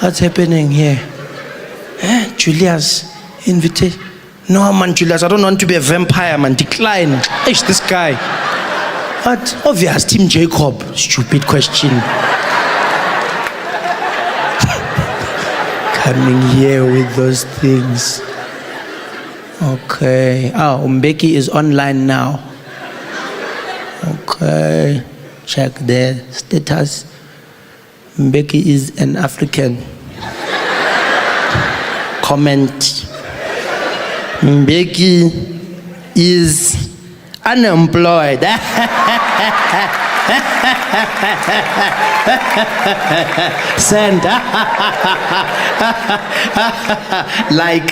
What's happening here? Julius, invitation. No, man, Julius, I don't want to be a vampire, man. Decline. Ish, this guy. What? Obvious, Team Jacob. Stupid question. Coming here with those things. Okay. Oh, Mbeki is online now. Okay. Check their status. Mbeki is an African. Comment. Mbeki is unemployed. Send. Like.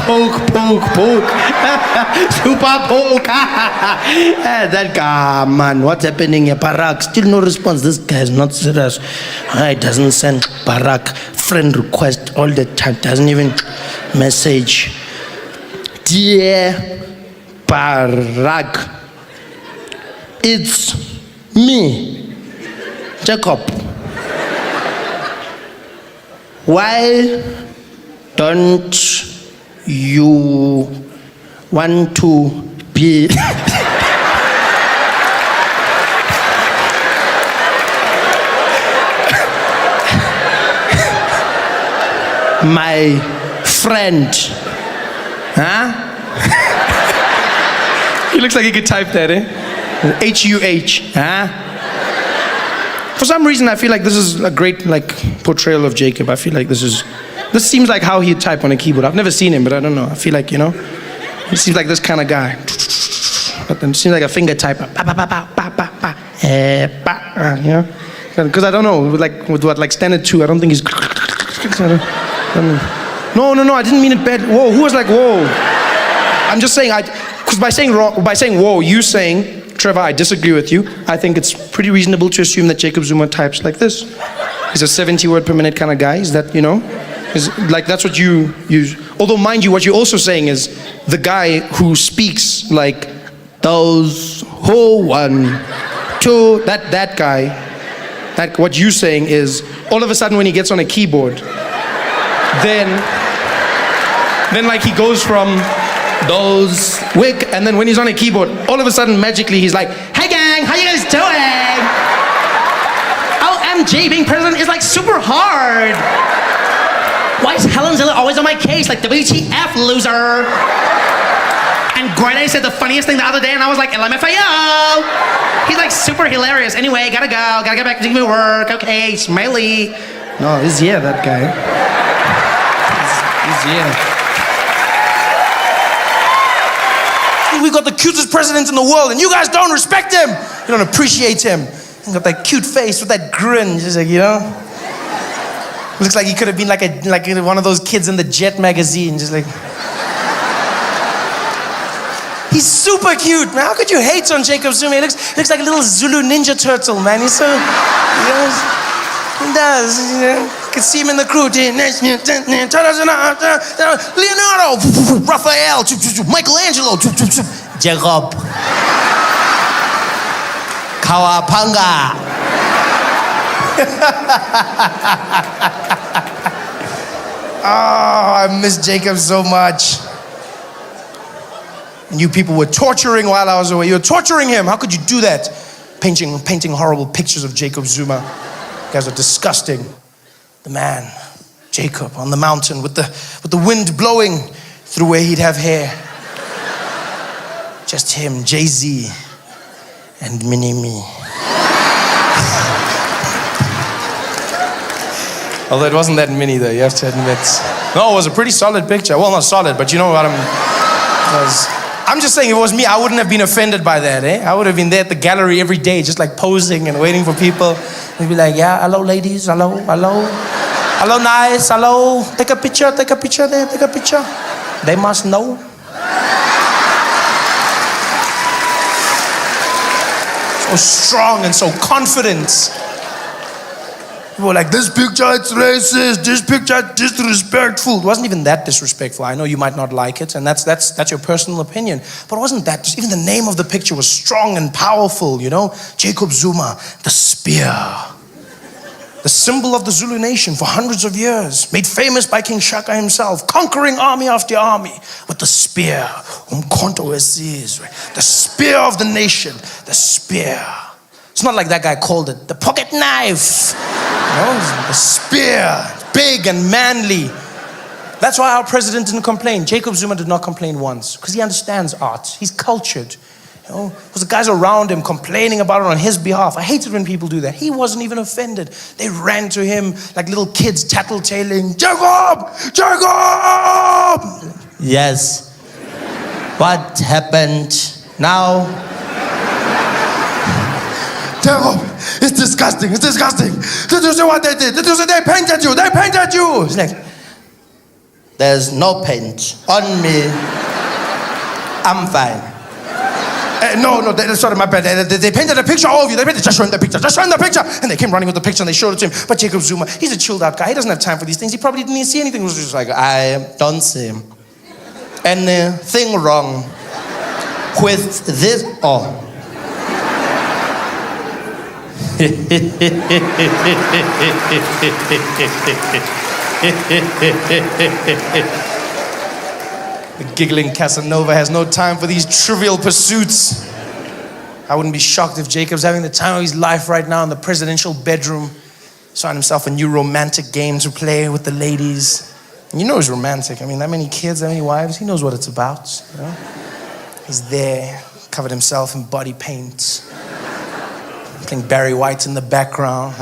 Poke. Super poke. That guy, man, what's happening here? Barak, still no response. This guy is not serious. He doesn't send Barak friend request all the time. Doesn't even message. Dear Barak, it's me, Jacob. Why don't you want to be my friend? Huh? He looks like he could type that, eh? H-U-H, huh? For some reason, I feel like this is a great portrayal of Jacob. I feel like this seems like how he'd type on a keyboard. I've never seen him, but I don't know. I feel like, he seems like this kind of guy. But then seems like a finger typer. Because I don't know, with what, standard 2, I don't think he's... No, I didn't mean it bad. Whoa, who was like, whoa? I'm just saying, because by saying whoa, you saying, Trevor, I disagree with you. I think it's pretty reasonable to assume that Jacob Zuma types like this. He's a 70 word per minute kind of guy. Is that, is like, that's what you use. Although, mind you, what you're also saying is the guy who speaks like those who 1, 2, that guy, what you're saying is all of a sudden when he gets on a keyboard, then like he goes from those wick, and then when he's on a keyboard, all of a sudden magically he's like, hey gang, how you guys doing? OMG, being president is like super hard. Why is Helen Ziller always on my case? Like, WTF, loser. And Greta said the funniest thing the other day, and I was like, LMFAO. He's like super hilarious. Anyway, gotta get back to work. Okay, smiley. No, he's that guy. He's we got the cutest president in the world, and you guys don't respect him. You don't appreciate him. He got that cute face with that grin, just like, Looks like he could have been like one of those kids in the Jet magazine, just like. He's super cute, man. How could you hate on Jacob Zuma? He looks like a little Zulu Ninja Turtle, man. He's so, he does, You can see him in the crew. Leonardo, Raphael, Michelangelo, Jacob, Kawapanga. Oh, I miss Jacob so much. And you people were torturing while I was away. You were torturing him. How could you do that? Painting horrible pictures of Jacob Zuma. You guys are disgusting. The man, Jacob, on the mountain with the wind blowing through where he'd have hair. Just him, Jay-Z, and Mini-Me. Although it wasn't that mini though, you have to admit. No, it was a pretty solid picture. Well, not solid, but you know what I'm just saying, if it was me, I wouldn't have been offended by that, eh? I would have been there at the gallery every day, just like posing and waiting for people. They'd be like, yeah, hello ladies, hello, nice, hello. Take a picture there, take a picture. They must know. So strong and so confident. People were like, this picture, it's racist. This picture, disrespectful. It wasn't even that disrespectful. I know you might not like it, and that's your personal opinion. But it wasn't that. Just even the name of the picture was strong and powerful, you know? Jacob Zuma, the spear. The symbol of the Zulu nation for hundreds of years. Made famous by King Shaka himself. Conquering army after army with the spear. Umkhonto wesizwe. The spear of the nation. The spear. It's not like that guy called it the pocket knife. No, the spear, big and manly. That's why our president didn't complain. Jacob Zuma did not complain once because he understands art. He's cultured. You know, because the guys around him complaining about it on his behalf. I hate it when people do that. He wasn't even offended. They ran to him like little kids tattletaling. Jacob! Jacob! Yes. What happened now? Jacob, it's disgusting, it's disgusting. Did you see what they did? Did you see they painted you? They painted you. It's like, there's no paint on me. I'm fine. No, sorry, my bad. They painted a picture of you. They painted, just show him the picture, just show him the picture. And they came running with the picture and they showed it to him. But Jacob Zuma, he's a chilled out guy. He doesn't have time for these things. He probably didn't even see anything. He was just like, I don't see anything wrong with this. Oh. The giggling Casanova has no time for these trivial pursuits. I wouldn't be shocked if Jacob's having the time of his life right now in the presidential bedroom. Starting himself a new romantic game to play with the ladies. And you know he's romantic. I mean, that many kids, that many wives, he knows what it's about. You know? He's there, covered himself in body paint. Playing Barry White in the background.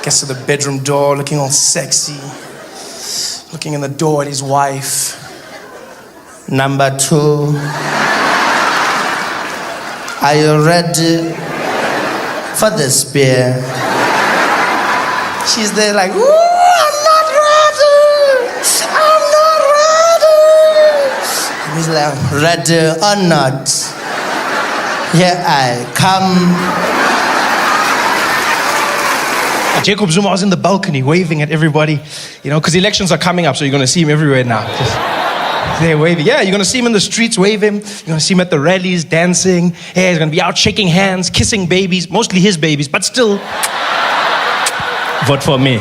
Gets to the bedroom door looking all sexy. Looking in the door at his wife. Number 2. Are you ready for the spear? She's there like, ooh, I'm not ready. I'm not ready. He's like, ready or not, here I come. Jacob Zuma was in the balcony waving at everybody, you know, because elections are coming up, so you're going to see him everywhere now. Just there waving. Yeah, you're going to see him in the streets waving. You're going to see him at the rallies dancing. Yeah, he's going to be out shaking hands, kissing babies, mostly his babies, but still, vote for me.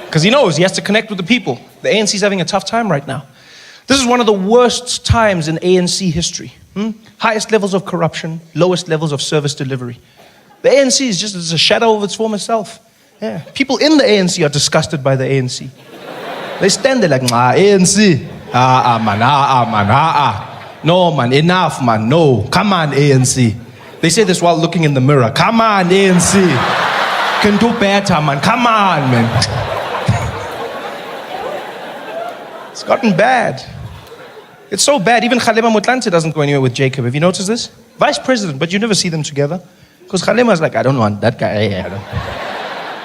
Because he knows he has to connect with the people. The ANC's having a tough time right now. This is one of the worst times in ANC history. Highest levels of corruption, lowest levels of service delivery. The ANC is just a shadow of its former self. Yeah. People in the ANC are disgusted by the ANC. They stand there like, ANC. Man. No, man, enough, man, no. Come on, ANC. They say this while looking in the mirror. Come on, ANC. Can do better, man. Come on, man. It's gotten bad. It's so bad. Even Kgalema Motlanthe doesn't go anywhere with Jacob. Have you noticed this? Vice president, but you never see them together. Because Kgalema's like, I don't want that guy.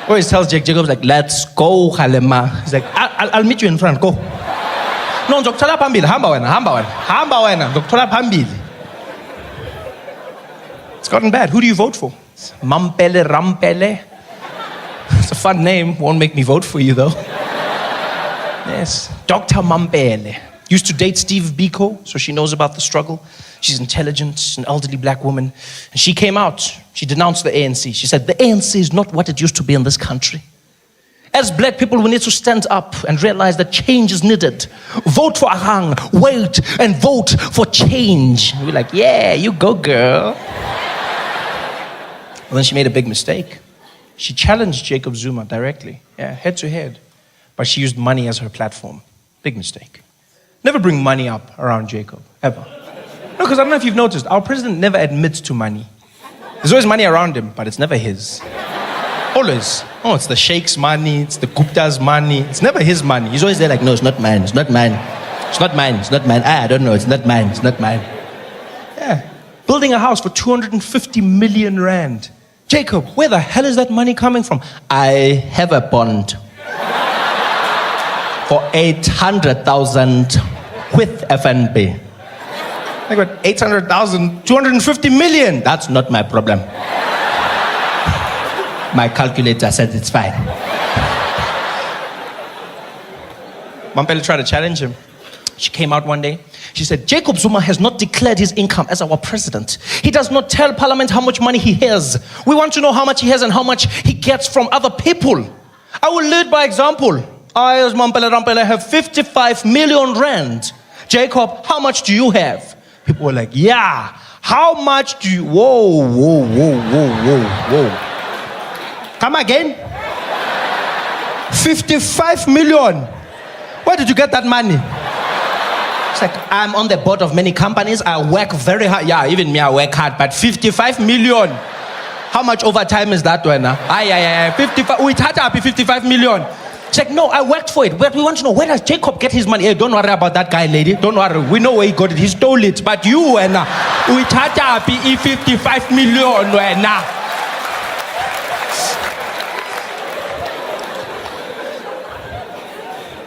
Always tells Jacob's like, let's go, Kgalema. He's like, I'll meet you in front, go. No, ngizokuthola phambili, hamba wena, ngizokuthola phambili. It's gotten bad. Who do you vote for? Mampele Rampele. It's a fun name. Won't make me vote for you though. Yes, Dr. Mampele. Used to date Steve Biko, so she knows about the struggle. She's intelligent, an elderly black woman. And she came out, she denounced the ANC. She said, the ANC is not what it used to be in this country. As black people, we need to stand up and realize that change is needed. Vote for Ahang, wait, and vote for change. And we're like, yeah, you go, girl. And then she made a big mistake. She challenged Jacob Zuma directly, head to head. But she used money as her platform. Big mistake. Never bring money up around Jacob, ever. No, because I don't know if you've noticed, our president never admits to money. There's always money around him, but it's never his. Always. Oh, it's the Sheikh's money, it's the Gupta's money. It's never his money. He's always there like, no, it's not mine, it's not mine. It's not mine, it's not mine. I don't know, it's not mine, it's not mine. Yeah. Building a house for 250 million rand. Jacob, where the hell is that money coming from? I have a bond for 800,000 with FNB. I got 800,000, 250 million. That's not my problem. My calculator said it's fine. Mampela tried to challenge him. She came out one day. She said, Jacob Zuma has not declared his income as our president. He does not tell Parliament how much money he has. We want to know how much he has and how much he gets from other people. I will lead by example. I, as Mampela Rampela, have 55 million rand. Jacob, how much do you have? People were like, yeah. How much do you... Whoa. Come again? 55 million. Where did you get that money? It's like, I'm on the board of many companies. I work very hard. Yeah, even me, I work hard. But 55 million. How much overtime is that one? 55. We had to be 55 million. It's like, no, I worked for it. We want to know, where does Jacob get his money? Hey, don't worry about that guy, lady. Don't worry. We know where he got it. He stole it. But you, we had to be 55 million.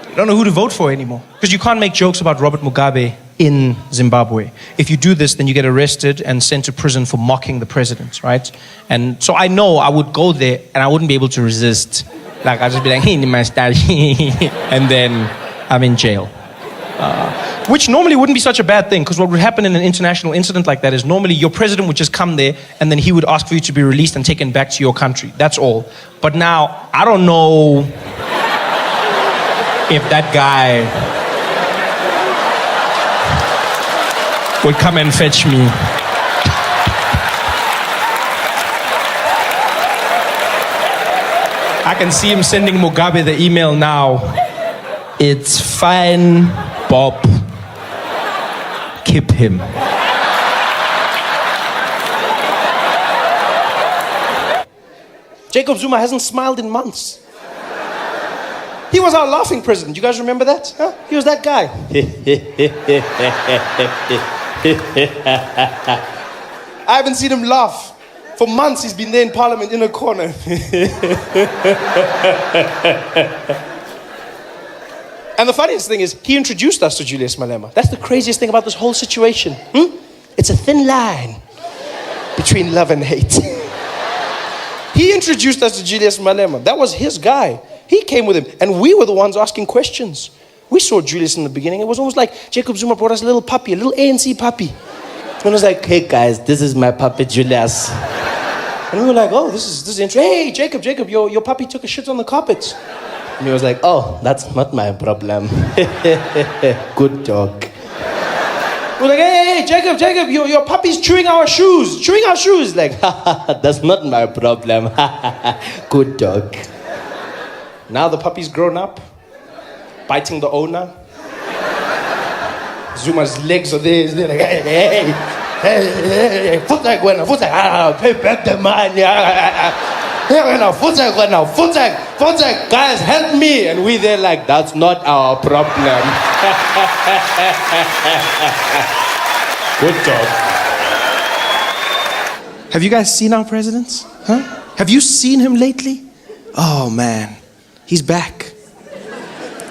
I don't know who to vote for anymore. Because you can't make jokes about Robert Mugabe in Zimbabwe. If you do this, then you get arrested and sent to prison for mocking the president, right? And so I know I would go there and I wouldn't be able to resist. Like, I'd just be like, hey, my style, and then I'm in jail. Which normally wouldn't be such a bad thing, because what would happen in an international incident like that is normally your president would just come there and then he would ask for you to be released and taken back to your country. That's all. But now, I don't know if that guy would come and fetch me. I can see him sending Mugabe the email now. It's fine, Bob. Keep him. Jacob Zuma hasn't smiled in months. He was our laughing president. You guys remember that? Huh? He was that guy. I haven't seen him laugh. For months he's been there in Parliament in a corner. And the funniest thing is, he introduced us to Julius Malema. That's the craziest thing about this whole situation. It's a thin line between love and hate. He introduced us to Julius Malema. That was his guy. He came with him, and we were the ones asking questions. We saw Julius in the beginning. It was almost like Jacob Zuma brought us a little puppy, a little ANC puppy. And it was like, hey guys, this is my puppy Julius. And we were like, oh, this is interesting. Hey, Jacob, your puppy took a shit on the carpet. And he was like, oh, that's not my problem. Good dog. We're like, hey, Jacob, your puppy's chewing our shoes. Like, that's not my problem. Good dog. Now the puppy's grown up, biting the owner. Zuma's legs are there. They're like, hey, Futzak, pay back the money. Futzak, guys, help me. And we there like, that's not our problem. Good job. Have you guys seen our president? Huh? Have you seen him lately? Oh man, he's back.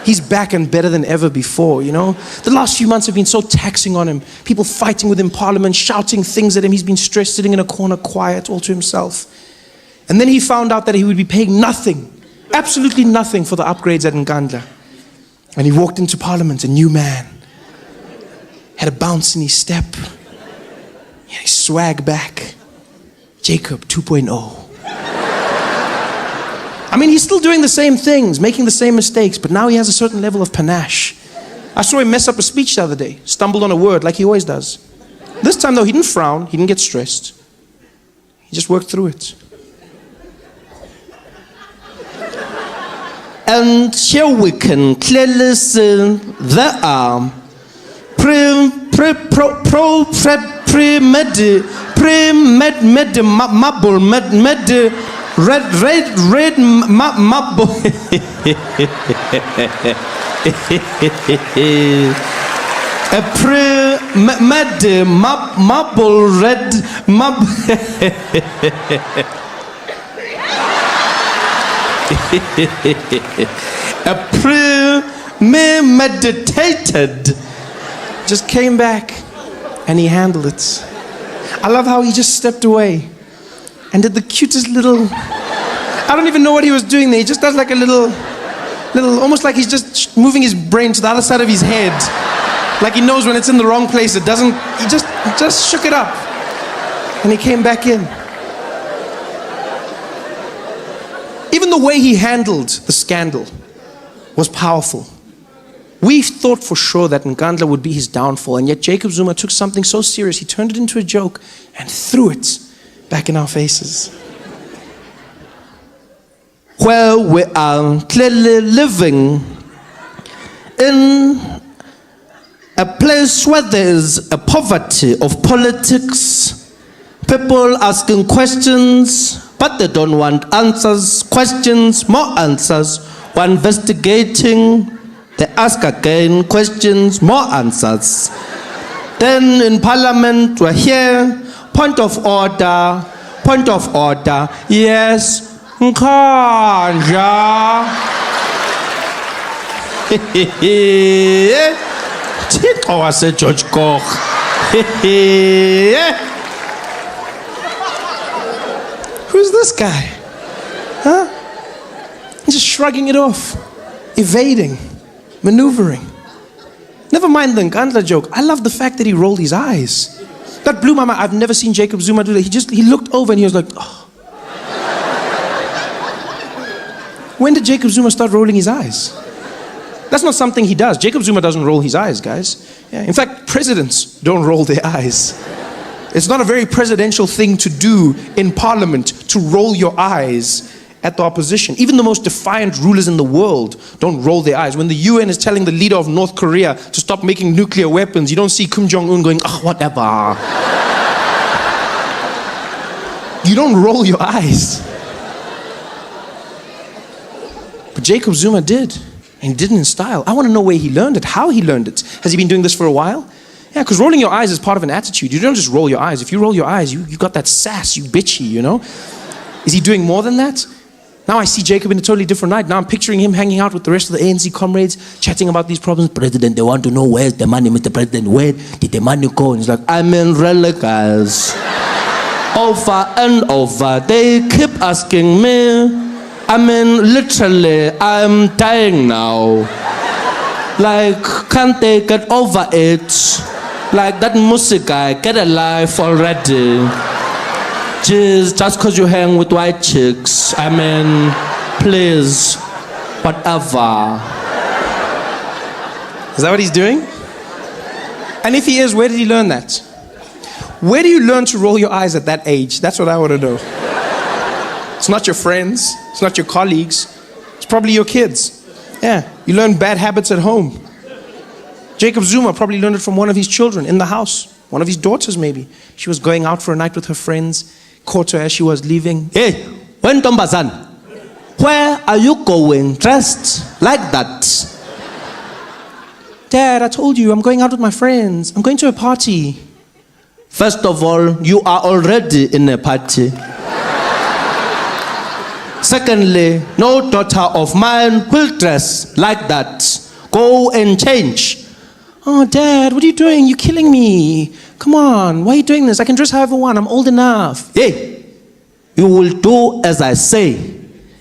He's back and better than ever before, you know? The last few months have been so taxing on him. People fighting with him in Parliament, shouting things at him. He's been stressed, sitting in a corner, quiet, all to himself. And then he found out that he would be paying nothing, absolutely nothing for the upgrades at Nkandla. And he walked into Parliament, a new man. Had a bounce in his step. He had his swag back. Jacob 2.0. I mean, he's still doing the same things, making the same mistakes, but now he has a certain level of panache. I saw him mess up a speech the other day, stumbled on a word like he always does. This time though, he didn't frown, he didn't get stressed. He just worked through it. And here we can clearly see there are red marble. A marble red marble. A premeditated just came back and he handled it. I love how he just stepped away and did the cutest little, I don't even know what he was doing there. He just does like a little, almost like he's just moving his brain to the other side of his head. Like he knows when it's in the wrong place, it doesn't, he just shook it up. And he came back in. Even the way he handled the scandal was powerful. We thought for sure that Nkandla would be his downfall, and yet Jacob Zuma took something so serious, he turned it into a joke and threw it back in our faces. Where we are clearly living in a place where there is a poverty of politics, people asking questions, but they don't want answers, questions, more answers. We're investigating, they ask again, questions, more answers. Then in Parliament, we're here, point of order, yes, Nkandla. Oh, I said George Koch. Who's this guy? Huh? He's just shrugging it off, evading, maneuvering. Never mind the Nkandla joke. I love the fact that he rolled his eyes. That blew my mind. I've never seen Jacob Zuma do that. He looked over and he was like, oh. When did Jacob Zuma start rolling his eyes? That's not something he does. Jacob Zuma doesn't roll his eyes, guys. Yeah. In fact, presidents don't roll their eyes. It's not a very presidential thing to do in parliament, to roll your eyes at the opposition. Even the most defiant rulers in the world don't roll their eyes. When the UN is telling the leader of North Korea to stop making nuclear weapons, you don't see Kim Jong-un going, oh, whatever. You don't roll your eyes. But Jacob Zuma did. And he did it in style. I want to know where he learned it, how he learned it. Has he been doing this for a while? Yeah, because rolling your eyes is part of an attitude. You don't just roll your eyes. If you roll your eyes, you got that sass, you bitchy, you know? Is he doing more than that? Now I see Jacob in a totally different light. Now I'm picturing him hanging out with the rest of the ANC comrades, chatting about these problems. President, they want to know where's the money, Mr. President. Where did the money go? And he's like, I'm in really, guys. Over and over. They keep asking me. I mean, literally, I'm dying now. Like, can't they get over it? Like that music guy, get a life already. Just because you hang with white chicks. I mean, please, whatever. Is that what he's doing? And if he is, where did he learn that? Where do you learn to roll your eyes at that age? That's what I want to know. It's not your friends. It's not your colleagues. It's probably your kids. Yeah, you learn bad habits at home. Jacob Zuma probably learned it from one of his children in the house. One of his daughters, maybe. She was going out for a night with her friends, caught her as she was leaving. Hey, when Tombazan, where are you going dressed like that? Dad, I told you, I'm going out with my friends. I'm going to a party. First of all, you are already in a party. Secondly, no daughter of mine will dress like that. Go and change. Oh, Dad, what are you doing? You're killing me. Come on, why are you doing this? I can dress however I want. I'm old enough. Hey, you will do as I say.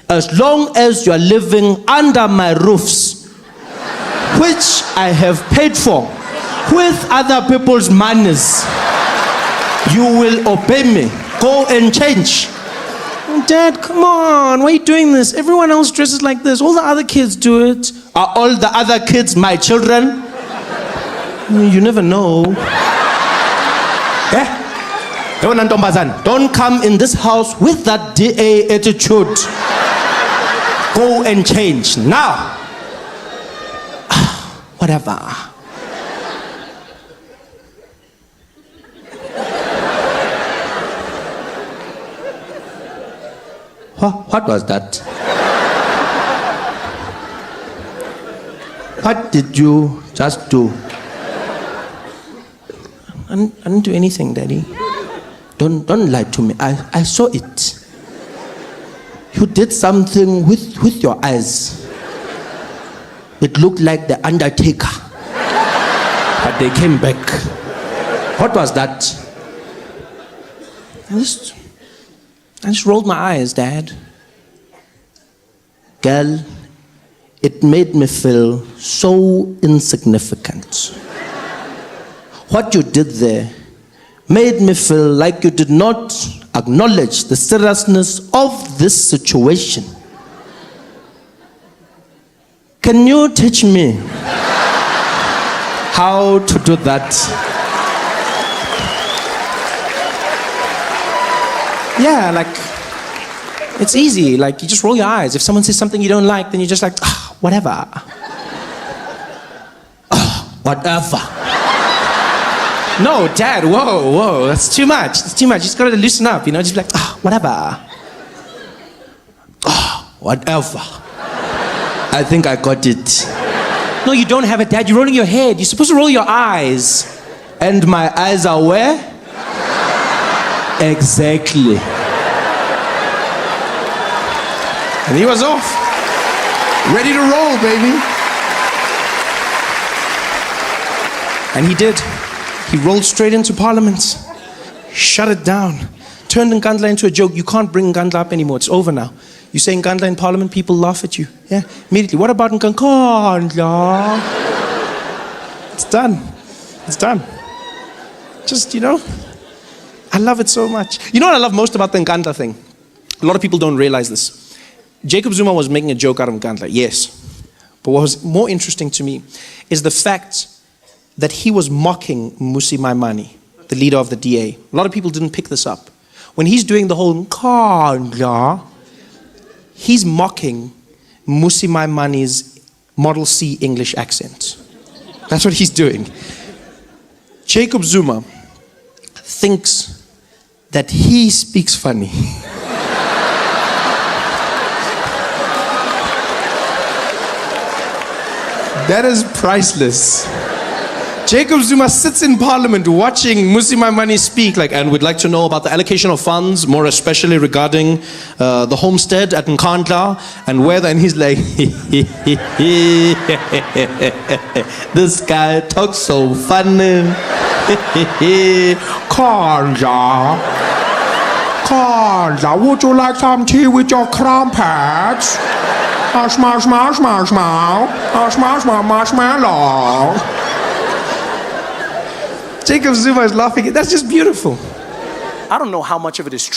As long as you are living under my roofs, which I have paid for with other people's monies, you will obey me. Go and change. Oh, Dad, come on. Why are you doing this? Everyone else dresses like this. All the other kids do it. Are all the other kids my children? You never know. Eh? Don't come in this house with that DA attitude. Go and change now. Whatever. What was that? What did you just do? I didn't do anything, Daddy. Don't lie to me. I saw it. You did something with your eyes. It looked like the Undertaker. But they came back. What was that? I just rolled my eyes, Dad. Girl, it made me feel so insignificant. What you did there made me feel like you did not acknowledge the seriousness of this situation. Can you teach me how to do that? Yeah, like, it's easy. Like, you just roll your eyes. If someone says something you don't like, then you're just like, whatever. Whatever. No, Dad, whoa, that's too much. It's too much. You just gotta loosen up, just be like, whatever. Whatever. I think I got it. No, you don't have it, Dad. You're rolling your head. You're supposed to roll your eyes. And my eyes are where? Exactly. And he was off. Ready to roll, baby. And he did. He rolled straight into Parliament. Shut it down. Turned Nkandla into a joke. You can't bring Nkandla up anymore. It's over now. You say Nkandla in Parliament, people laugh at you. Yeah, immediately. What about Nkandla? It's done. It's done. Just, I love it so much. You know what I love most about the Nkandla thing? A lot of people don't realize this. Jacob Zuma was making a joke out of Nkandla, yes. But what was more interesting to me is the fact that he was mocking Mmusi Maimane, the leader of the DA. A lot of people didn't pick this up. When he's doing the whole Nkandla, he's mocking Mmusi Maimane's Model C English accent. That's what he's doing. Jacob Zuma thinks that he speaks funny. That is priceless. Jacob Zuma sits in Parliament watching Mmusi Maimane speak, and would like to know about the allocation of funds, more especially regarding the homestead at Nkandla and whether, and he's like, this guy talks so funny. Nkandla, would you like some tea with your crumpets? Marshmallow. Jacob Zuma is laughing. That's just beautiful. I don't know how much of it is true.